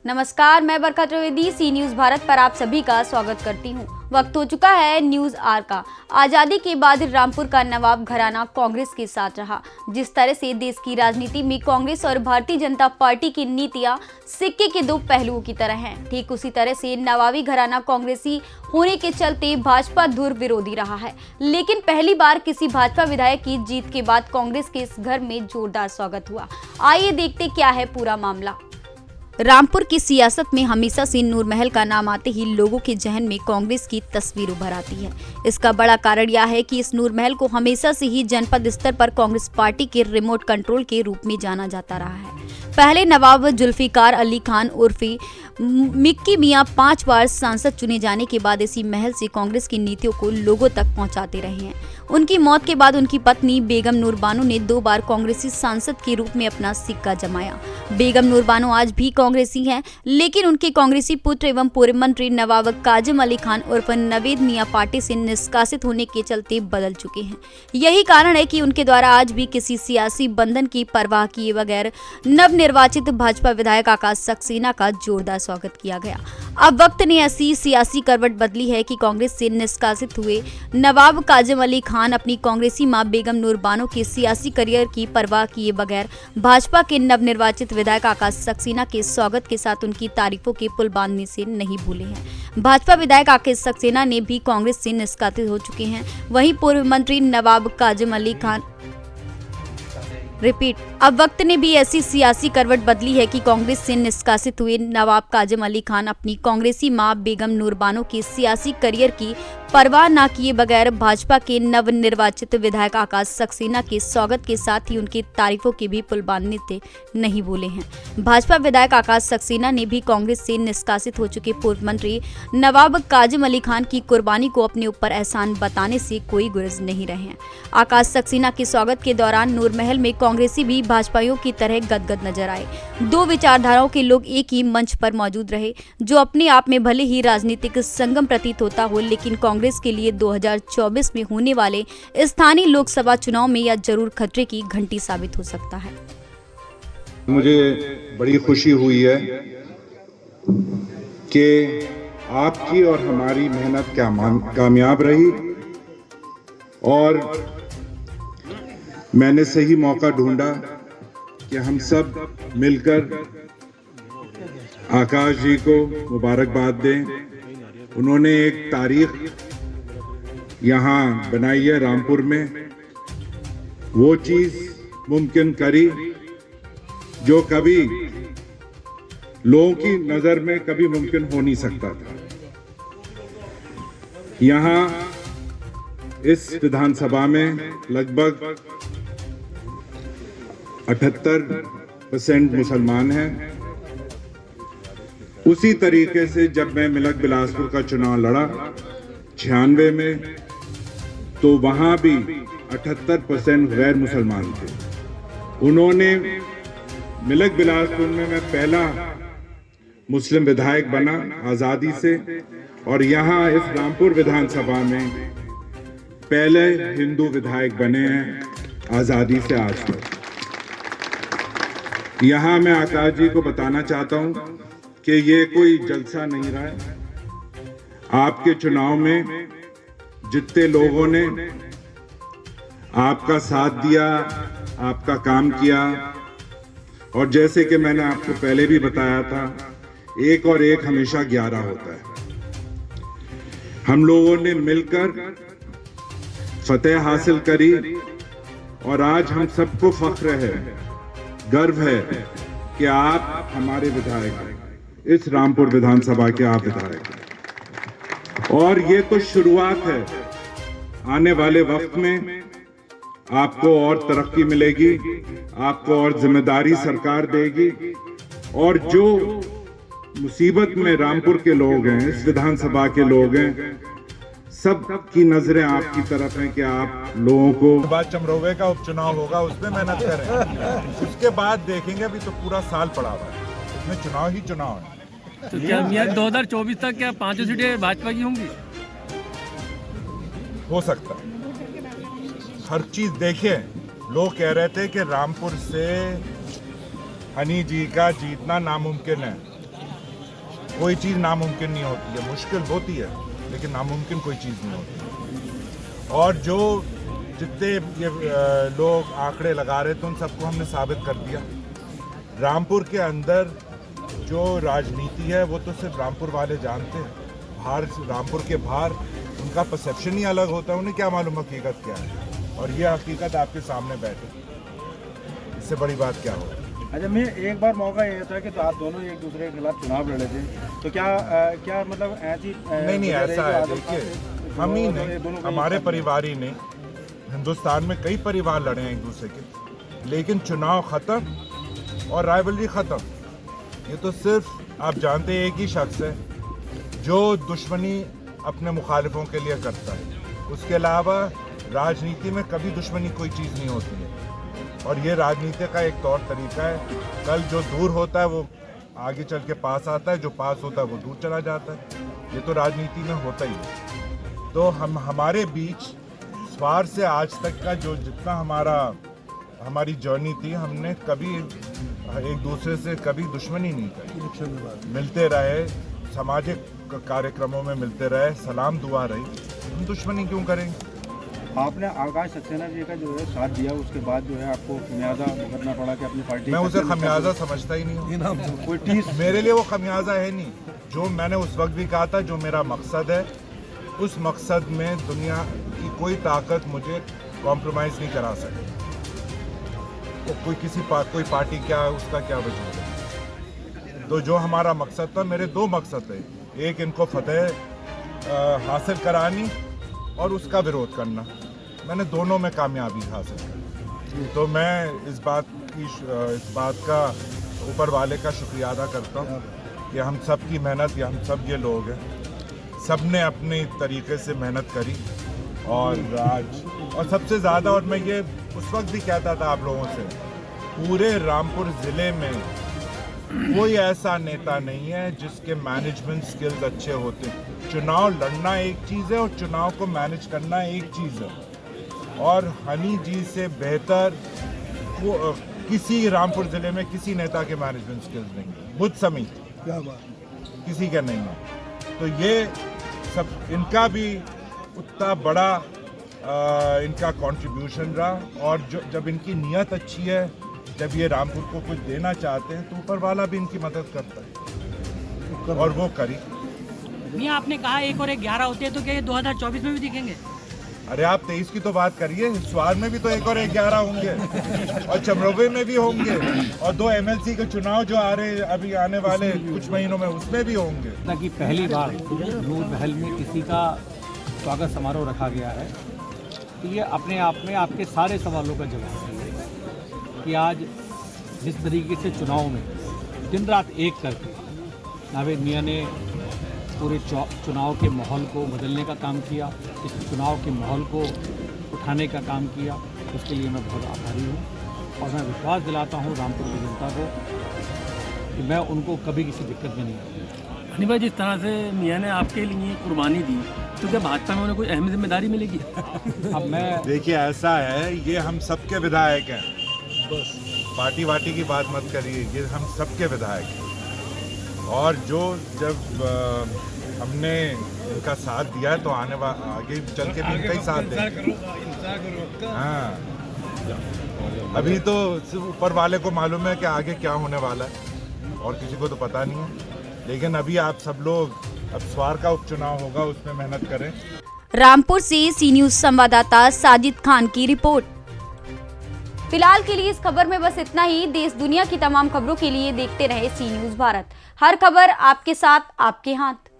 नमस्कार, मैं बरखा त्रिवेदी सी न्यूज भारत पर आप सभी का स्वागत करती हूं। वक्त हो चुका है न्यूज आर का। आजादी के बाद रामपुर का नवाब घराना कांग्रेस के साथ रहा। जिस तरह से देश की राजनीति में कांग्रेस और भारतीय जनता पार्टी की नीतियां सिक्के के दो पहलुओं की तरह हैं, ठीक उसी तरह से नवाबी घराना कांग्रेसी होने के चलते भाजपा धुर विरोधी रहा है। लेकिन पहली बार किसी भाजपा विधायक की जीत के बाद कांग्रेस के इस घर में जोरदार स्वागत हुआ। आइए देखते क्या है पूरा मामला। रामपुर की सियासत में हमेशा से नूरमहल का नाम आते ही लोगों के जहन में कांग्रेस की तस्वीर उभर आती है। इसका बड़ा कारण यह है कि इस नूरमहल को हमेशा से ही जनपद स्तर पर कांग्रेस पार्टी के रिमोट कंट्रोल के रूप में जाना जाता रहा है। पहले नवाब जुल्फिकार अली खान उर्फी मिक्की मियां 5 बार सांसद चुने जाने के बाद इसी महल से कांग्रेस की नीतियों को लोगों तक पहुंचाते रहे हैं। उनकी मौत के बाद उनकी पत्नी बेगम नूर बानो ने 2 बार कांग्रेसी सांसद के रूप में अपना सिक्का जमाया। बेगम नूर बानो आज भी कांग्रेसी हैं, लेकिन उनके कांग्रेसी पुत्र एवं पूर्व मंत्री नवाब काजम अली खान उर्फ नवेद मियां पार्टी से निष्कासित होने के चलते बदल चुके हैं। यही कारण है कि उनके द्वारा आज भी किसी सियासी बंधन की परवाह किए बगैर नवनिर्वाचित भाजपा विधायक आकाश सक्सेना का जोरदार स्वागत किया गया। अब वक्त ने ऐसी सियासी करवट बदली है कि कांग्रेस से निष्कासित हुए नवाब काजम अली खान अपनी कांग्रेसी मां बेगम नूर बानो के सियासी करियर की परवाह किए बगैर भाजपा के नवनिर्वाचित विधायक आकाश सक्सेना के स्वागत के साथ उनकी तारीफों के पुल बांधने से नहीं भूले हैं। भाजपा विधायक आकाश सक्सेना ने भी कांग्रेस से निष्कासित हो चुके हैं। वहीं पूर्व मंत्री नवाब काजम अली खान अब वक्त ने भी ऐसी सियासी करवट बदली है कि कांग्रेस से निष्कासित हुए नवाब काजम अली खान अपनी कांग्रेसी मां बेगम नूर बानो के सियासी करियर की परवाह न किए बगैर भाजपा के नवनिर्वाचित विधायक आकाश सक्सेना के स्वागत के साथ ही उनकी तारीफों के भी पुल बांधने से नहीं भूले हैं। भाजपा विधायक आकाश सक्सेना ने भी कांग्रेस से निष्कासित हो चुके पूर्व मंत्री नवाब काजम अली खान की कुर्बानी को अपने ऊपर एहसान बताने से कोई गुरेज नहीं रहे हैं। आकाश सक्सेना के स्वागत के दौरान नूरमहल में कांग्रेसी भी भाजपाइयों की तरह गदगद नजर आए। 2 विचारधाराओं के लोग एक ही मंच पर मौजूद रहे, जो अपने आप में भले ही राजनीतिक संगम प्रतीत होता हो, लेकिन कांग्रेस के लिए 2024 में होने वाले स्थानीय लोकसभा चुनाव में यह जरूर खतरे की घंटी साबित हो सकता है। मुझे बड़ी खुशी हुई है कि आपकी और हमारी मेहनत कामयाब रही और मैंने सही मौका ढूंढा कि हम सब मिलकर आकाश जी को मुबारकबाद दें। उन्होंने एक तारीख यहाँ बनाई है रामपुर में, वो चीज मुमकिन करी जो कभी लोगों की नजर में कभी मुमकिन हो नहीं सकता था। यहाँ इस विधानसभा में लगभग 78% मुसलमान हैं। उसी तरीके से जब मैं मिलक बिलासपुर का चुनाव लड़ा 96 में, तो वहां भी 78% गैर मुसलमान थे। उन्होंने मिलक बिलासपुर में मैं पहला मुस्लिम विधायक बना आजादी से, और यहाँ इस रामपुर विधानसभा में पहले हिंदू विधायक बने हैं आजादी से आज तक। यहाँ मैं आकाश जी को बताना चाहता हूँ कि ये कोई जलसा नहीं रहा है। आपके चुनाव में जितने लोगों ने आपका साथ दिया, आपका काम किया, और जैसे कि मैंने आपको पहले भी बताया था, 1 और 1 हमेशा 11 होता है। हम लोगों ने मिलकर फतेह हासिल करी और आज हम सबको फख्र है, गर्व है कि आप हमारे विधायक हैं, इस रामपुर विधानसभा के आप विधायक हैं। और ये तो शुरुआत है, आने वाले वक्त में आपको और तरक्की मिलेगी, आपको और जिम्मेदारी सरकार देगी, और जो मुसीबत में रामपुर के लोग हैं, इस विधानसभा के लोग हैं, सब की नजरें आपकी तरफ हैं कि आप लोगों को। बाद चमरौवे का उपचुनाव होगा, उसमें मेहनत करें, उसके बाद देखेंगे। अभी तो पूरा साल पड़ा हुआ है, इसमें चुनाव ही चुनाव है। तो क्या मियां 2024 तक क्या 5 सीटें भाजपा की होंगी? हो सकता है, हर चीज देखिए। लोग कह रहे थे कि रामपुर से हनी जी का जीतना नामुमकिन है, कोई चीज़ नामुमकिन नहीं होती है, मुश्किल होती है लेकिन नामुमकिन कोई चीज़ नहीं होती। और जो जितने ये लोग आंकड़े लगा रहे थे उन सबको हमने साबित कर दिया। रामपुर के अंदर जो राजनीति है वो तो सिर्फ रामपुर वाले जानते हैं, बाहर रामपुर के बाहर उनका परसेप्शन ही अलग होता है, उन्हें क्या मालूम हकीकत क्या है, और ये हकीकत आपके सामने बैठे, इससे बड़ी बात क्या हो। अच्छा, मैं एक बार मौका ये था कि तो आप दोनों एक दूसरे के खिलाफ चुनाव लड़े थे, तो क्या मतलब ऐसी नहीं ऐसा है, देखिए हम ही नहीं, हमारे परिवार ही नहीं, हिंदुस्तान में कई परिवार लड़े हैं एक दूसरे के, लेकिन चुनाव खत्म और राइवलरी खत्म। ये तो सिर्फ आप जानते हैं एक ही शख्स है जो दुश्मनी अपने मुखालिफों के लिए करता है, उसके अलावा राजनीति में कभी दुश्मनी कोई चीज़ नहीं होती है, और ये राजनीति का एक तौर तरीका है। कल जो दूर होता है वो आगे चल के पास आता है, जो पास होता है वो दूर चला जाता है, ये तो राजनीति में होता ही है। तो हमारे बीच स्वार से आज तक का जो जितना हमारी जर्नी थी, हमने कभी एक दूसरे से कभी दुश्मनी नहीं करी, मिलते रहे, सामाजिक कार्यक्रमों में मिलते रहे, सलाम दुआ रही, हम दुश्मनी क्यों करेंगे। आपने आकाश सक्सेना जी का जो है साथ दिया, उसके बाद जो है आपको खमियाजा भुगतना पड़ा कि अपनी पार्टी, मैं उसे खमियाजा समझता ही नहीं हूँ, कोई टीस मेरे लिए वो खमियाजा है नहीं। जो मैंने उस वक्त भी कहा था, जो मेरा मकसद है, उस मकसद में दुनिया की कोई ताकत मुझे कॉम्प्रोमाइज़ नहीं करा सकती। तो कोई पार्टी क्या, उसका क्या वजूद है। तो जो हमारा मकसद था, मेरे दो मकसद थे, एक इनको फतेह हासिल करानी और उसका विरोध करना, मैंने दोनों में कामयाबी हासिल की। तो मैं इस बात का ऊपर वाले का शुक्रिया अदा करता हूँ कि हम सब की मेहनत, या हम सब ये लोग हैं, सब ने अपने तरीके से मेहनत करी, और सबसे ज़्यादा, और मैं ये उस वक्त भी कहता था आप लोगों से, पूरे रामपुर ज़िले में कोई ऐसा नेता नहीं है जिसके मैनेजमेंट स्किल्स अच्छे होते हैं। चुनाव लड़ना एक चीज़ है और चुनाव को मैनेज करना एक चीज़ है, और हनी जी से बेहतर किसी रामपुर ज़िले में किसी नेता के मैनेजमेंट स्किल्स नहीं है, मुझ समेत किसी के नहीं है। तो ये सब इनका भी उतना बड़ा इनका कंट्रीब्यूशन रहा, और जब इनकी नीयत अच्छी है, जब ये रामपुर को कुछ देना चाहते हैं, तो ऊपर वाला भी इनकी मदद करता है, और वो करी। नहीं, आपने कहा 1 और 1 11 होते हैं, तो क्या ये 2024 में भी दिखेंगे? अरे आप 23 की तो बात करिए, स्वार में भी तो 1 और 1 11 होंगे, और चमरोबे में भी होंगे, और 2 MLC के चुनाव जो अभी आने वाले कुछ महीनों में, उसमें भी होंगे। ताकि पहली बार नूर महल में किसी का स्वागत समारोह रखा गया है, तो ये अपने आप में आपके सारे सवालों का जवाब है कि आज जिस तरीके से चुनाव में दिन रात एक करके नावेद मियाँ ने पूरे चुनाव के माहौल को बदलने का काम किया, इस चुनाव के माहौल को उठाने का काम किया, उसके लिए मैं बहुत आभारी हूँ, और मैं विश्वास दिलाता हूँ रामपुर की जनता को कि मैं उनको कभी किसी दिक्कत में नहीं आऊँगा। हनी भाई, जिस तरह से मियाँ ने आपके लिए कुर्बानी दी, तो क्या भाजपा में उन्हें कोई अहम जिम्मेदारी मिलेगी? अब मैं देखिए, ऐसा है, ये हम सबके विधायक हैं, बस पार्टी वाटी की बात मत करिए, ये हम सबके विधायक हैं, और जब हमने इनका साथ दिया है, तो आगे चल के भी इनका ही साथ देंगे। हाँ, अभी तो सिर्फ ऊपर वाले को मालूम है कि आगे क्या होने वाला है, और किसी को तो पता नहीं है, लेकिन अभी आप सब लोग, अब स्वार का उपचुनाव होगा, उसमें मेहनत करें। रामपुर से सी न्यूज संवाददाता साजिद खान की रिपोर्ट। फिलहाल के लिए इस खबर में बस इतना ही। देश दुनिया की तमाम खबरों के लिए देखते रहे सी न्यूज भारत। हर खबर आपके साथ, आपके हाथ।